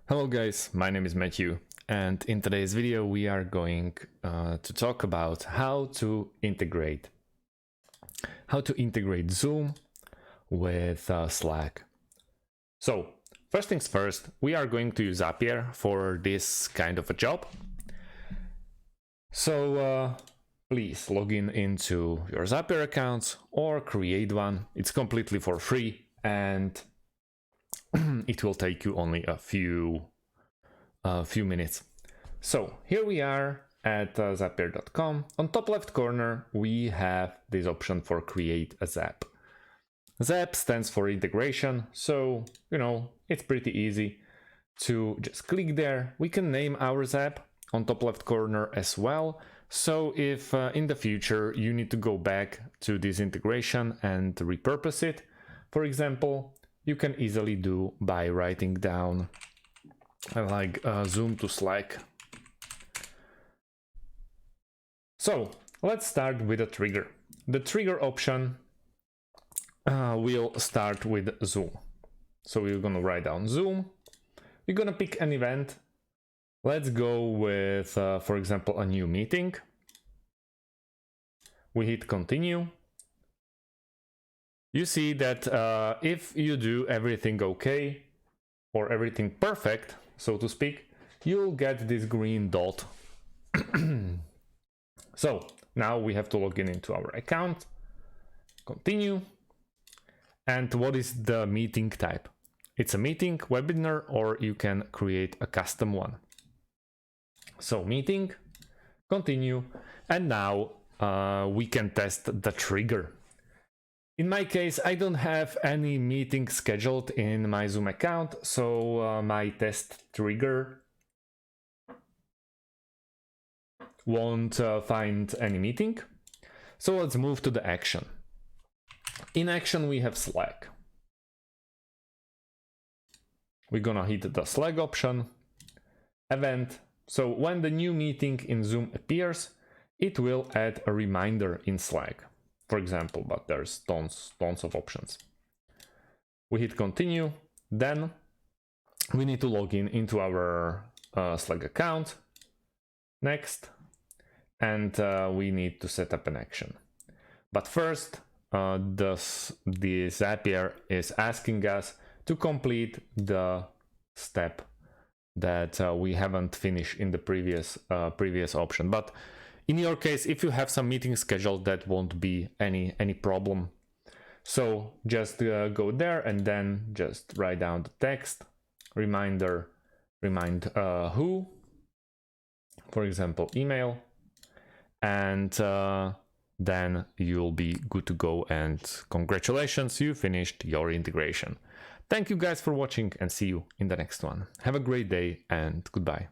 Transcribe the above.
Hello guys, my name is Matthew, and in today's video we are going to talk about how to integrate Zoom with Slack. So first things first, we are going to use Zapier for this kind of a job. So please log into your Zapier account or create one. It's completely for free and it will take you only a few minutes. So here we are at zapier.com. On top left corner we have this option for create a zap. Zap stands for integration, so it's pretty easy to just click there. We can name our zap on top left corner as well, so if in the future you need to go back to this integration and repurpose it, for example, you can easily do by writing down like Zoom to Slack. So let's start with a trigger. The trigger option will start with Zoom. So we're gonna write down Zoom. We're gonna pick an event. Let's go with, for example, a new meeting. We hit continue. You see that if you do everything okay or everything perfect, so to speak, you'll get this green dot. So now we have to log in into our account, continue. And what is the meeting type? It's a meeting, webinar, or you can create a custom one. So meeting, continue, and now we can test the trigger. In my case, I don't have any meeting scheduled in my Zoom account, so my test trigger won't find any meeting. So let's move to the action. In action, we have Slack. We're gonna hit the Slack option, event. So when the new meeting in Zoom appears, it will add a reminder in Slack, for example, but there's tons of options. We hit continue, then we need to log in into our Slack account, next, and we need to set up an action. But first, the Zapier is asking us to complete the step that we haven't finished in the previous option. But in your case, if you have some meetings scheduled, that won't be any problem. So just go there and then just write down the text, remind who, for example, email, and then you'll be good to go, and congratulations, you finished your integration. Thank you guys for watching and see you in the next one. Have a great day and goodbye.